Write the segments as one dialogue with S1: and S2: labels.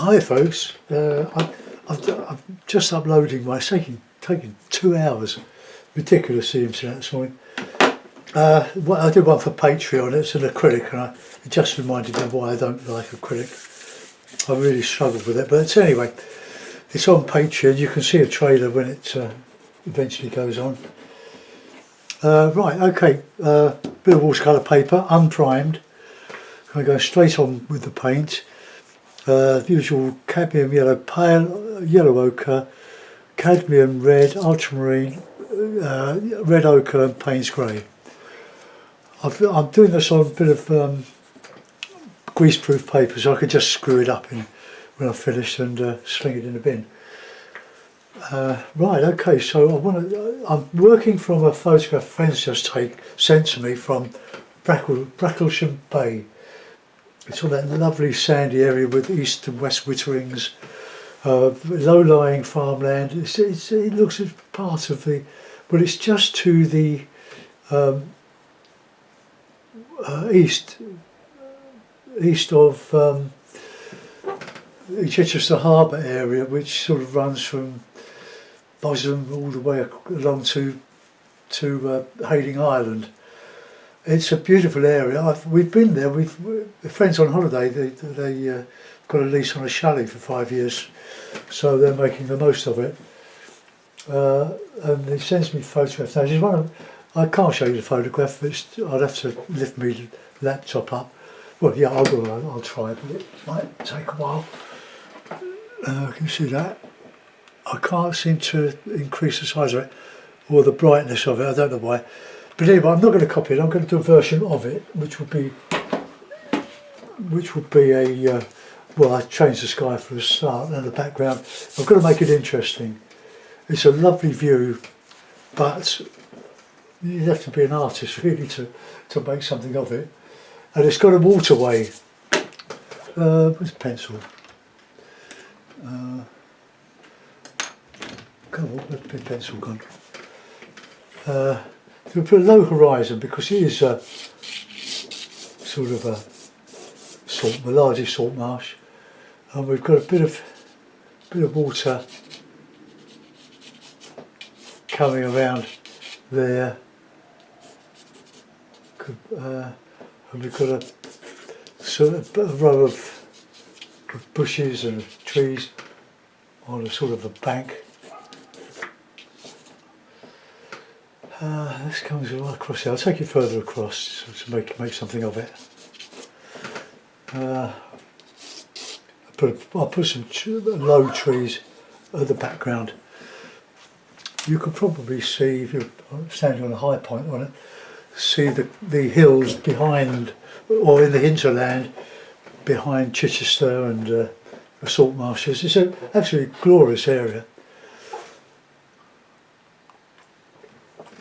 S1: Hi folks, I'm just uploading my, it's taking 2 hours, ridiculous the internet this morning. Well, I did one for Patreon, it's an acrylic, and it just reminded me why I don't like acrylic. I really struggled with it, but anyway, it's on Patreon. You can see a trailer when it eventually goes on. Right, okay, bit of watercolour paper, unprimed. I go straight on with the paint. The usual cadmium yellow, pale yellow ochre, cadmium red, ultramarine, red ochre and Payne's grey. I'm doing this on a bit of greaseproof paper, so I could just screw it up when I've finished and sling it in the bin. Right, okay, so I'm working from a photograph friends just sent to me from Bracklesham Bay. It's all that lovely sandy area with east and west witterings, low-lying farmland. It looks as part of the, well, it's just to the east of Chichester Harbour area, which sort of runs from Bosham all the way along to Hayling Island. It's a beautiful area. We've been there. We've friends on holiday. They got a lease on a chalet for 5 years, so they're making the most of it. And he sends me photographs. Now, I can't show you the photograph. I'd have to lift my laptop up. Well, yeah, I'll try, but it might take a while. Can you see that? I can't seem to increase the size of it or the brightness of it. I don't know why. But anyway, I'm not going to copy it. I'm going to do a version of it, which would be a well, I changed the sky for a start and the background. I've got to make it interesting. It's a lovely view, but you have to be an artist really to make something of it. And it's got a waterway. Where's the pencil? Come on, where's the pencil gone? We put a low horizon because it is sort of the largest salt marsh, and we've got a bit of water coming around there, and we've got a row of bushes and trees on a sort of a bank. This comes right across here. I'll take it further across to make something of it. I'll put some low trees at the background. You could probably see, if you're standing on a high point on it, see the hills behind, or in the hinterland behind Chichester and the salt marshes. It's an absolutely glorious area.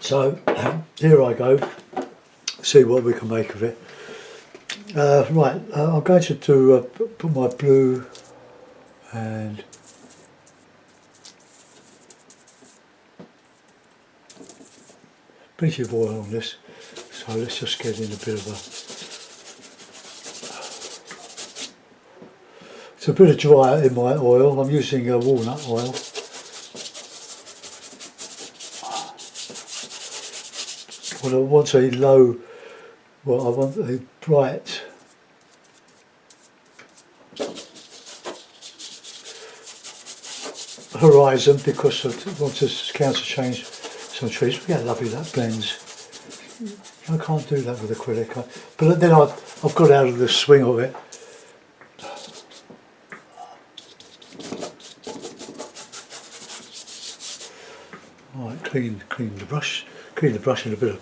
S1: So here I go, see what we can make of it. Right, I'm going to put my blue and plenty of oil on this. So let's just get in a bit of it's a bit of dry in my oil. I'm using walnut oil. I want a low, well, I want a bright horizon because I want to counter change some trees. Look how lovely that blends. I can't do that with acrylic, but then I've got out of the swing of it. All right, clean the brush in a bit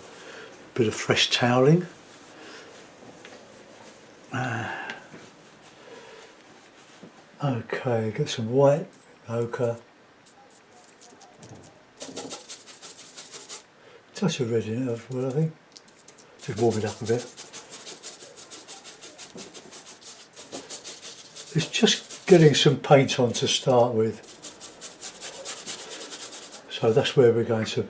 S1: of fresh toweling. Okay, get some white ochre. Touch of red in it as well, I think. Just warm it up a bit. It's just getting some paint on to start with. So that's where we're going to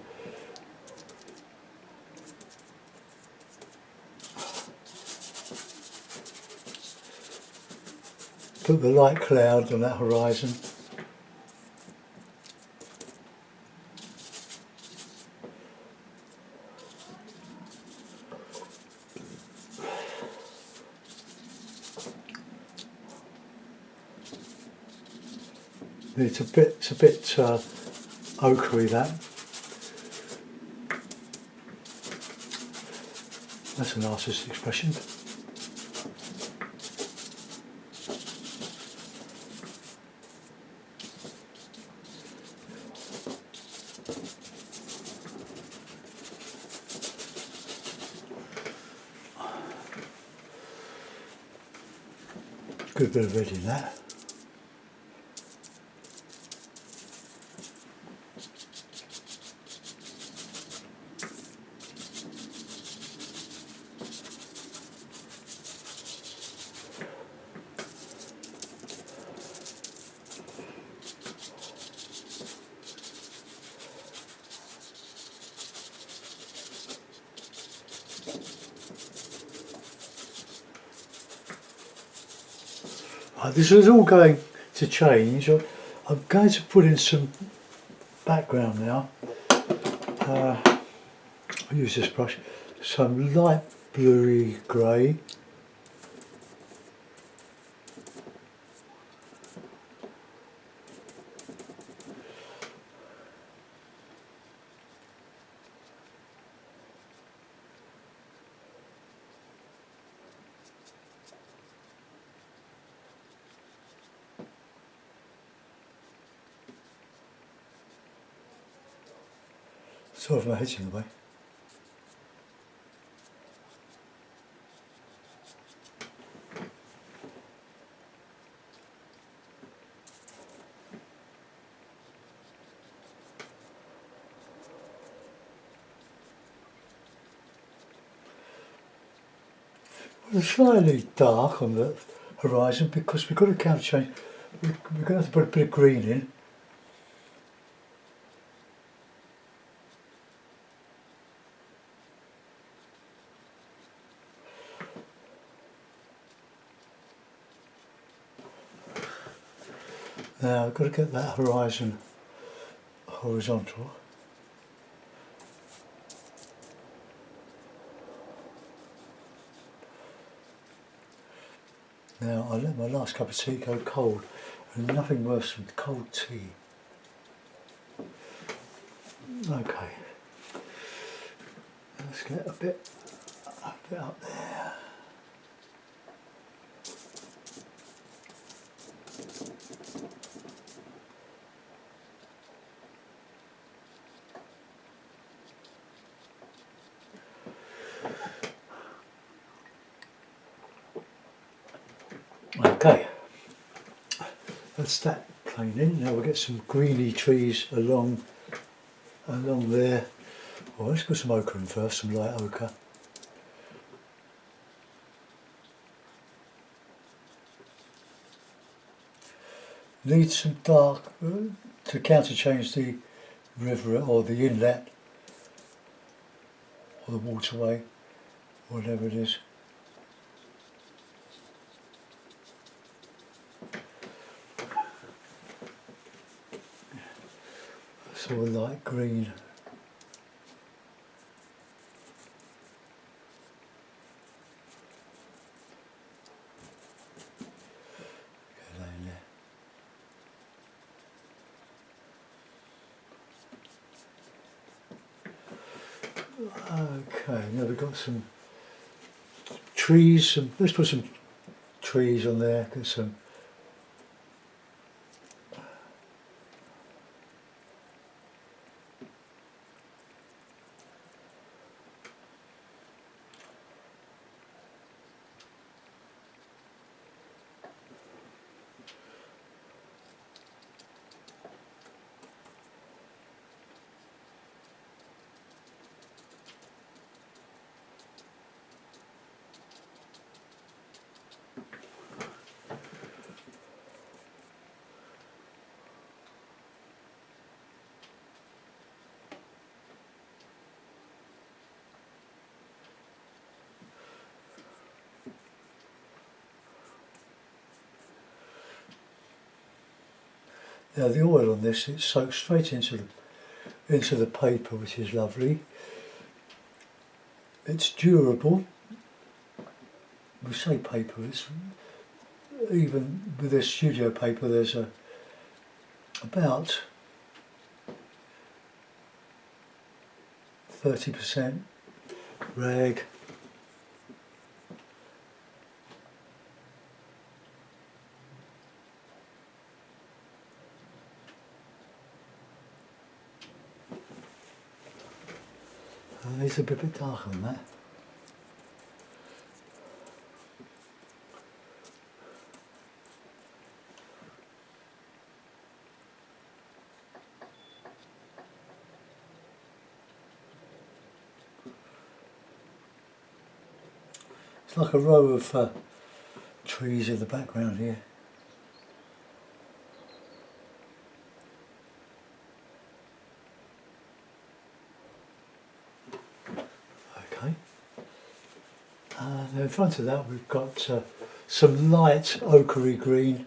S1: put the light cloud on that horizon. It's a bit ochre, that. That's an artist's expression. Good bit of red in that. This is all going to change. I'm going to put in some background now. I'll use this brush. Some light bluey grey. Sorry if my head's in the way. It's slightly dark on the horizon because we've got to counter change. We're going to have to put a bit of green in. Now I've got to get that horizon horizontal. Now I let my last cup of tea go cold, and nothing worse than cold tea. Okay, let's get a bit up there. Okay, that's that plane in. Now we'll get some greeny trees along there. Well, let's put some ochre in first, some light ochre. Need some dark to counter change the river or the inlet or the waterway, whatever it is. Sort of light green. Get that in there. Okay, now we've got some trees. Let's put some trees on there. Get some. Now the oil on this, it soaks straight into the paper, which is lovely. It's durable. We say paper, it's even with this studio paper there's about 30% rag. These are a bit darker than that. It's like a row of trees in the background here. Okay. In front of that we've got some light ochre green.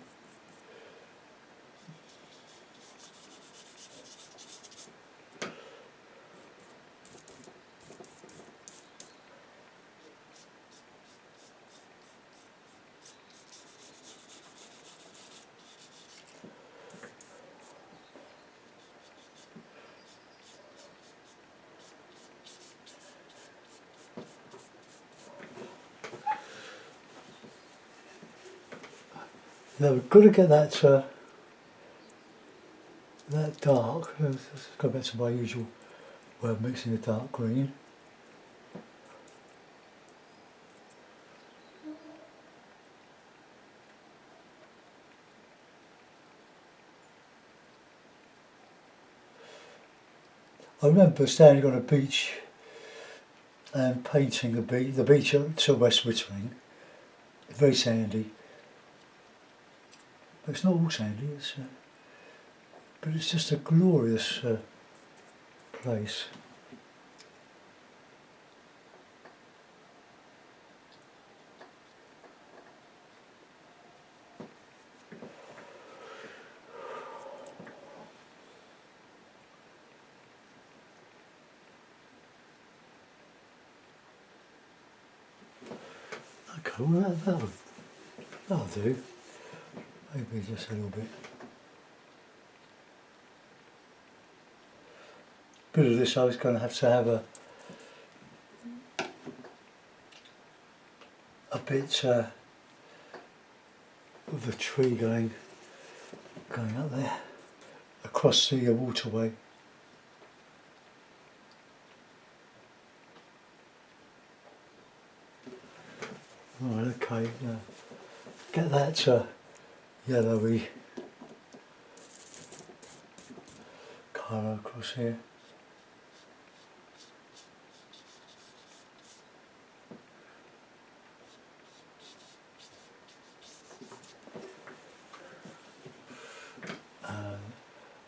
S1: Now we've got to get that dark. Let's go back to my usual way of mixing the dark green. I remember standing on a beach and painting the beach to West Wittering. It's very sandy. But it's not all sandy, but it's just a glorious place. Okay, well that'll do. Maybe just a little bit. Bit of this I was going to have a bit of the tree going up there across the waterway. Right, okay. Get that yellowy colour across here.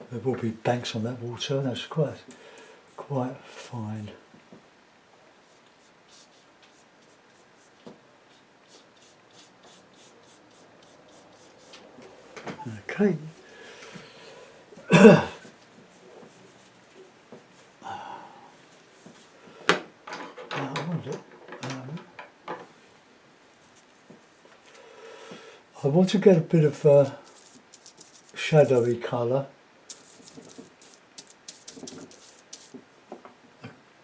S1: There will be banks on that water. That's quite fine. Okay. I want to get a bit of shadowy colour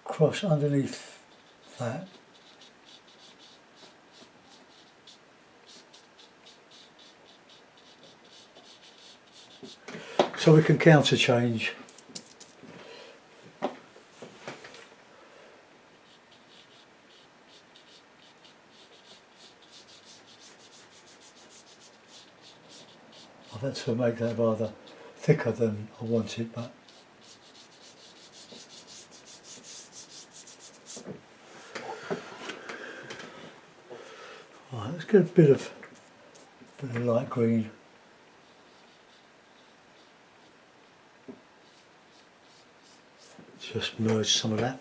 S1: across underneath that. So we can counter change. I've had to make that rather thicker than I wanted, but right, let's get a bit of light green. Just merge some of that.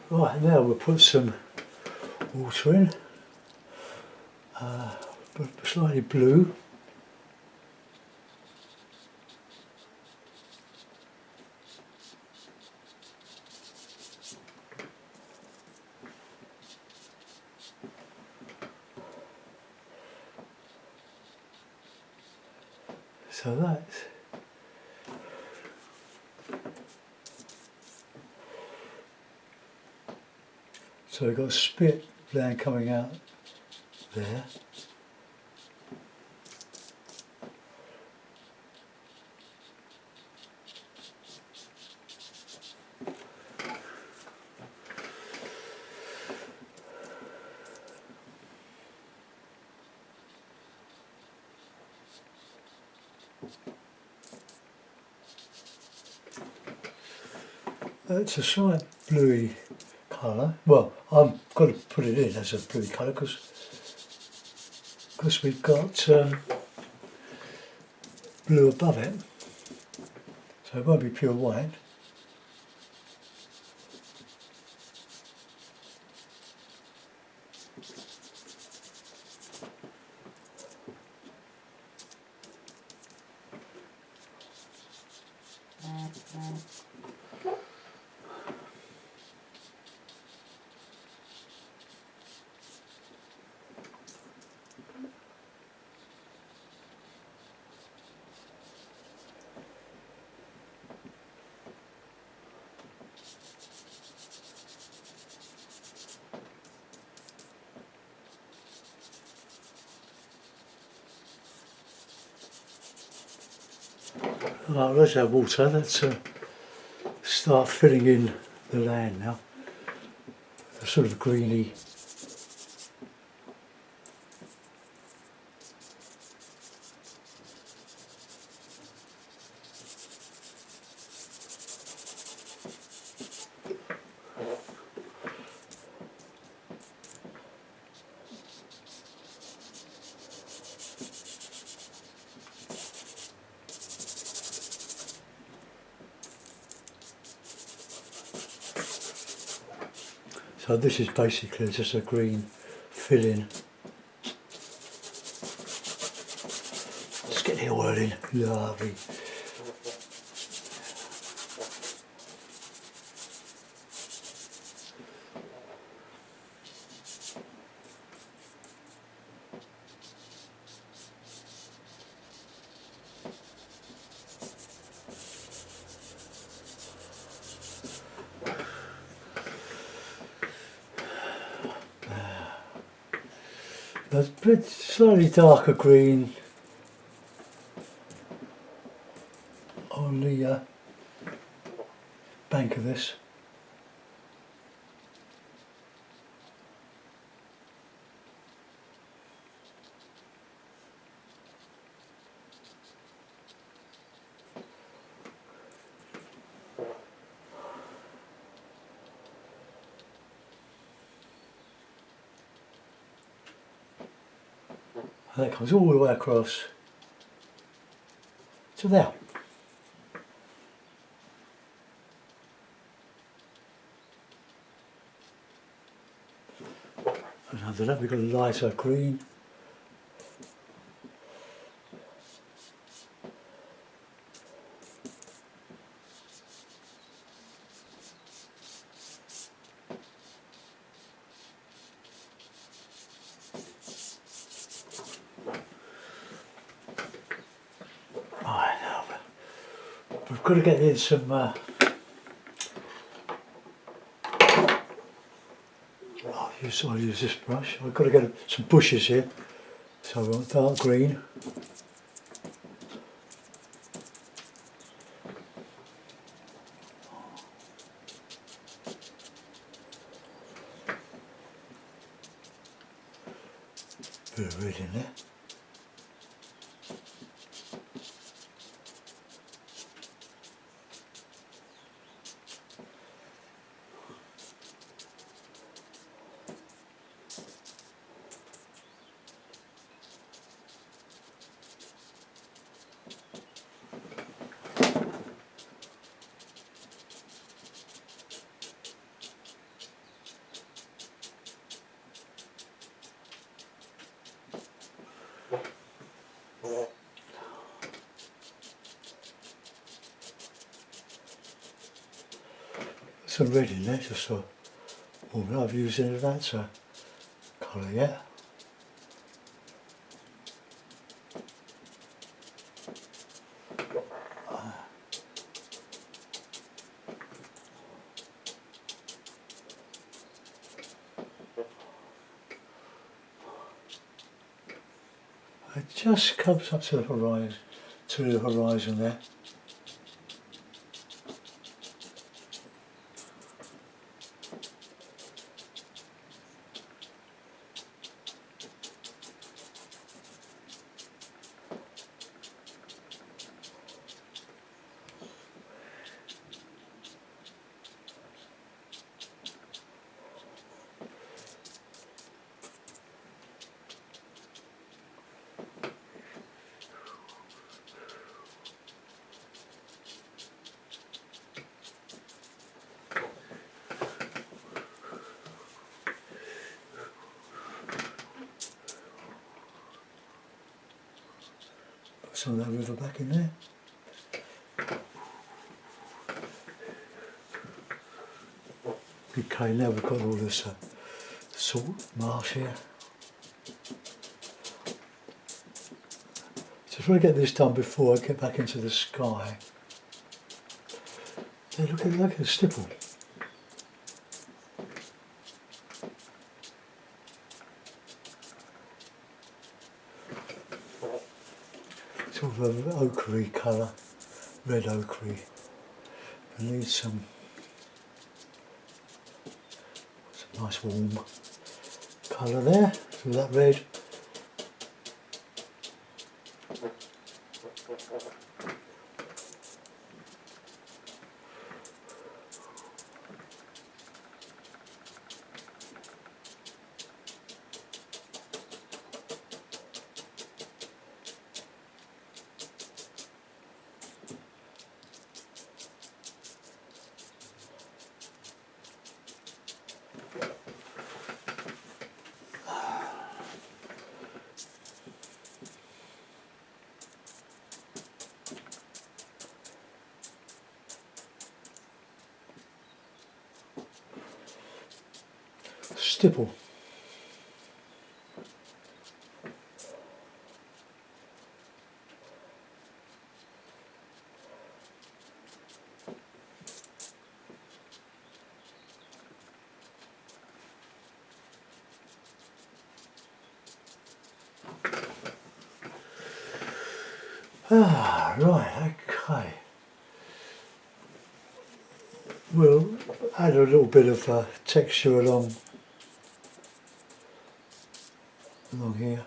S1: Right, now we'll put some water in, slightly blue. So that's so we've got a spit line coming out there. It's a slight bluey colour. Well, I've got to put it in as a bluey colour because we've got blue above it, so it won't be pure white. Right, there's our water. Let's start filling in the land now. A sort of greeny. So this is basically just a green filling. Let's get the oil in. Lovely. A bit slightly darker green on the bank of this. And that comes all the way across to there. And under that we've got a lighter green. Right, now we've got to get in some I'll use this brush. I've got to get some bushes here. So I want dark green. Bit of red in there. Some red in there, just so I've used any of that colour yet. It just comes up to the horizon there. Some of that river back in there. Okay, now we've got all this salt marsh here. Just want to get this done before I get back into the sky. Yeah, look at the stipple. Sort of an ochre colour, red ochre. I need some nice warm colour there, through that red. Stipple. Right, okay. We'll add a little bit of texture along here.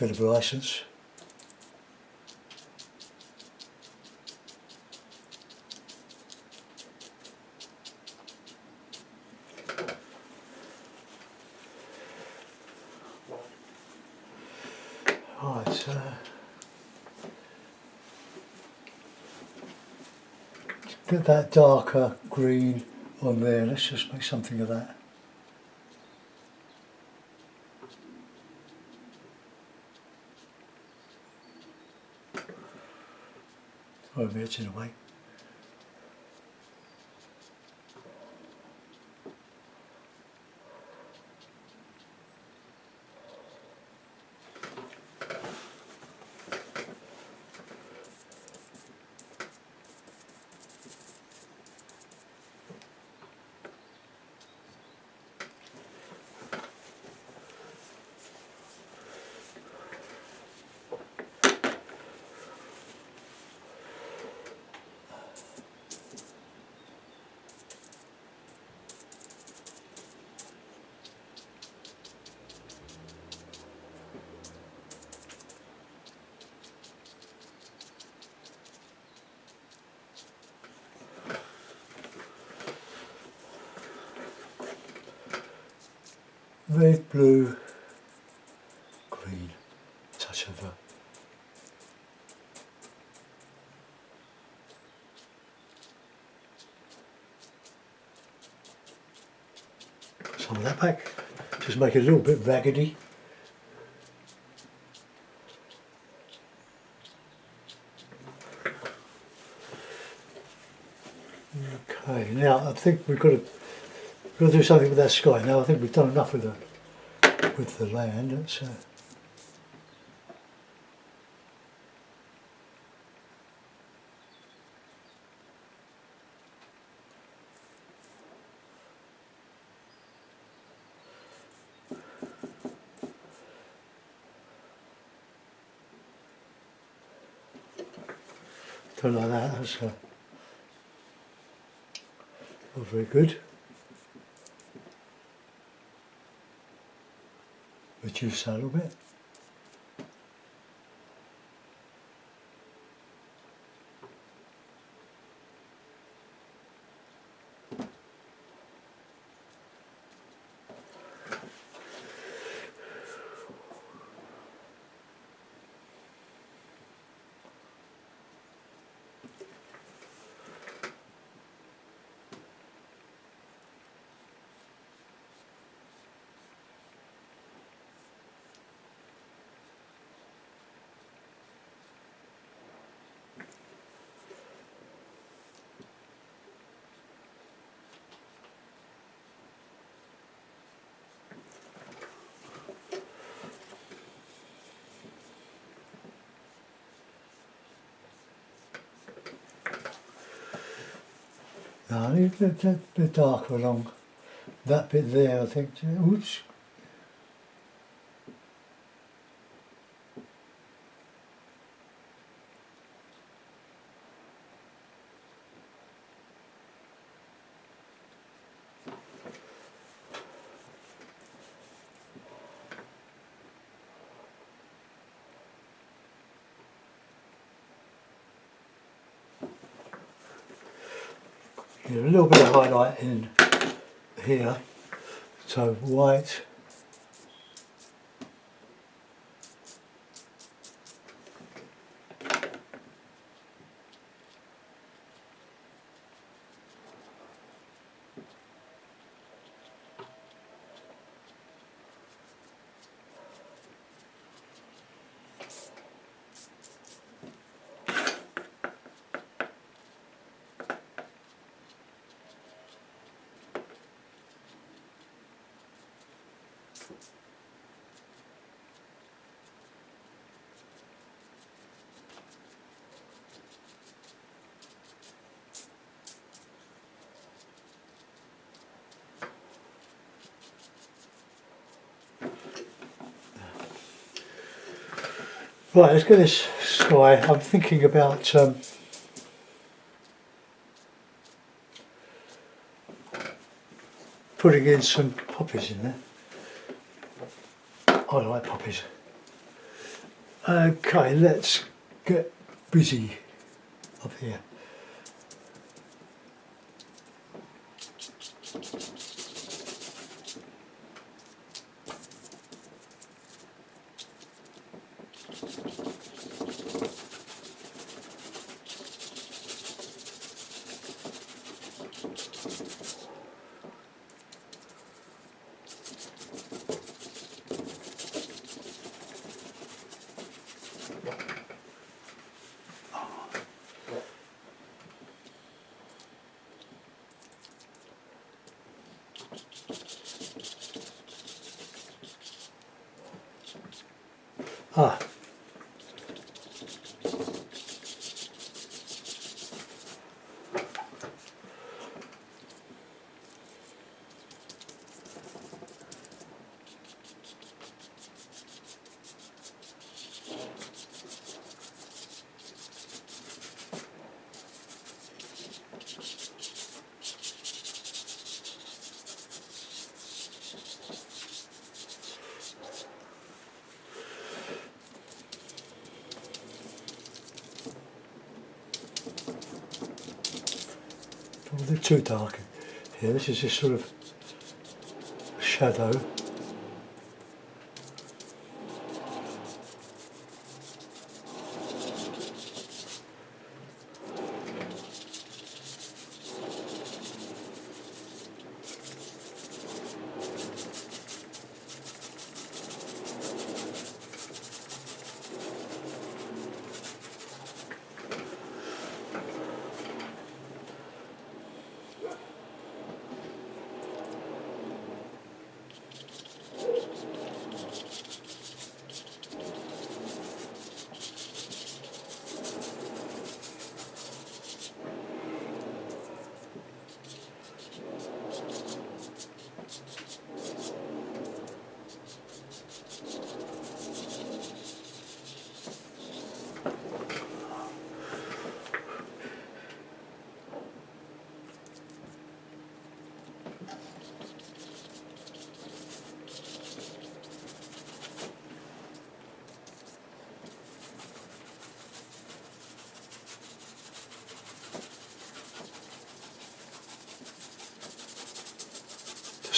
S1: Bit of license. Right, get that darker green on there. Let's just make something of that. Oh, I'm edging away. Red, blue, green, touch of some of that back, just make it a little bit raggedy. Now I think we've got to do something with that sky. Now I think we've done enough with the land. Let's, don't like that. That's not very good. Reduce that a little bit. No, I need a bit darker along that bit there, I think. Oops. Yeah, a little bit of highlight in here, so white. Right, let's get this sky. I'm thinking about putting in some poppies in there. I like poppies. Okay, let's get busy up here. Ah, they're too dark here. This is just sort of shadow.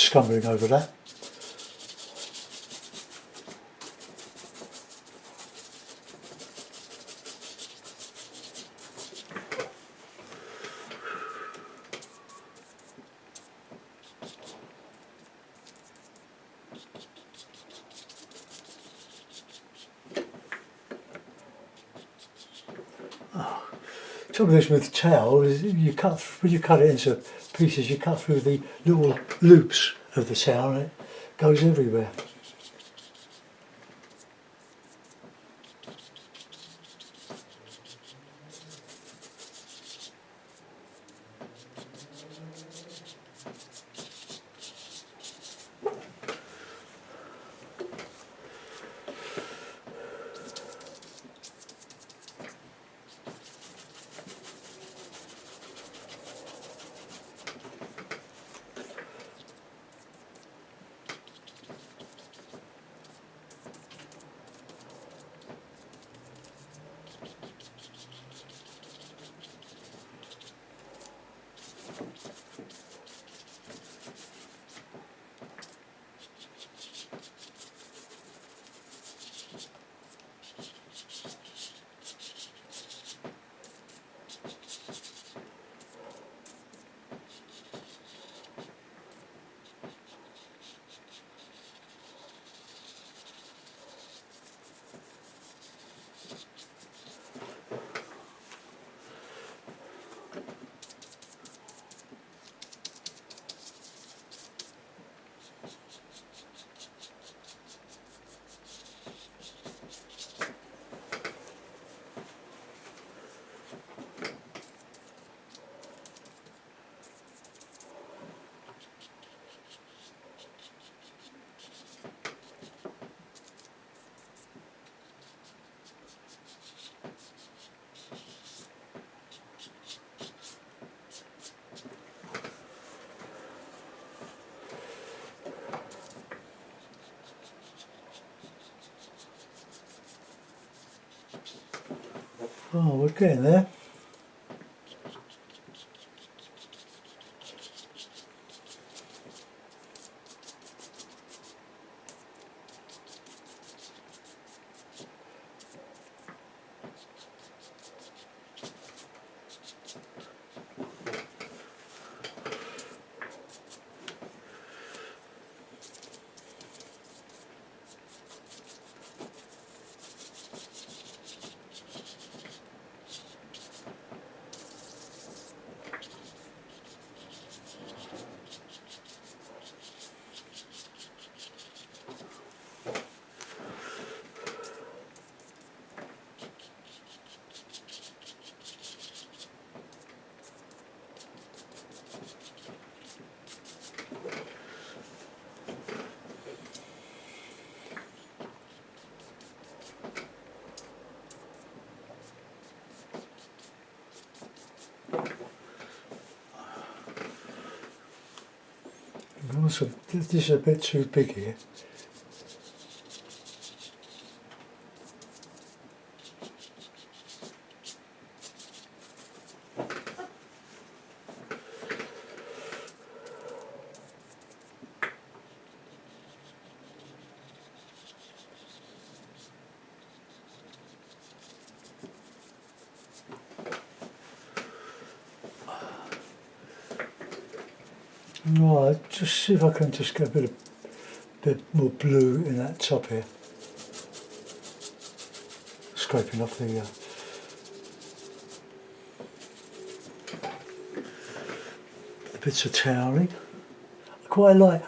S1: scumbling over that. Trouble is with towel is when you cut it into pieces, you cut through the little loops of the towel and it goes everywhere. Oh, we're getting there. Also, this is a bit too big here. Right, just see if I can just get a bit more blue in that top here. Scraping off the bits of toweling. I quite like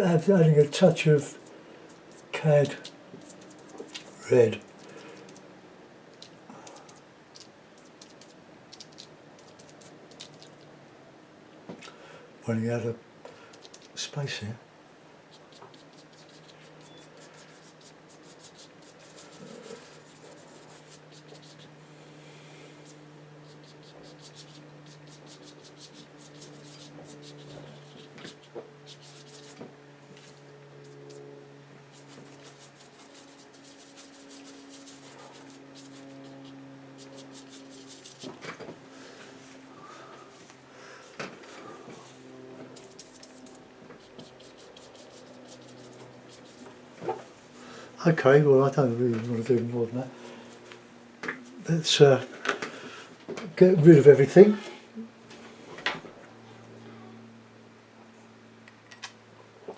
S1: adding a touch of cad red. Running out of space here. Okay, well I don't really want to do more than that. Let's get rid of everything.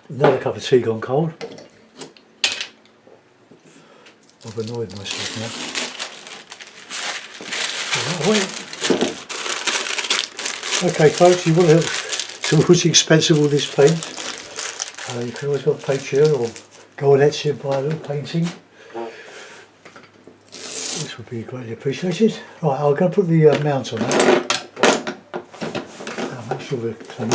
S1: Another cup of tea gone cold. I've annoyed myself now. Okay folks, you want to see what's expensive all this paint? You can always go on Patreon or go on Etsy and buy a little painting. This would be greatly appreciated. Right, I'm going to put the mount on that. I'll make sure we're clean.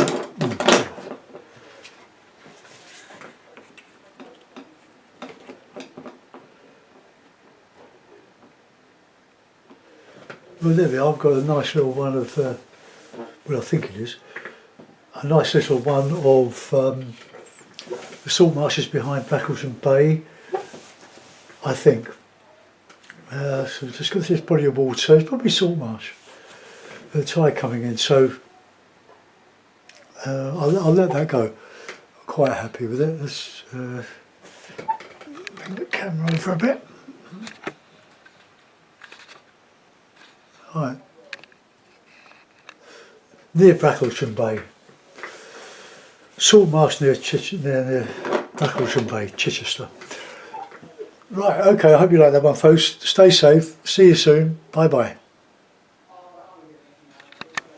S1: Well, there we are. I've got a nice little one of, well I think it is, a nice little one of the salt marshes behind Bracklesham Bay, I think. So just got this body of water, so it's probably salt marsh. The tide coming in, so I'll let that go. I'm quite happy with it. Let's bring the camera over a bit. Right, near Bracklesham Bay. Salt marsh near Bracklesham Bay, Chichester. Right, okay, I hope you like that one folks. Stay safe, see you soon, bye bye.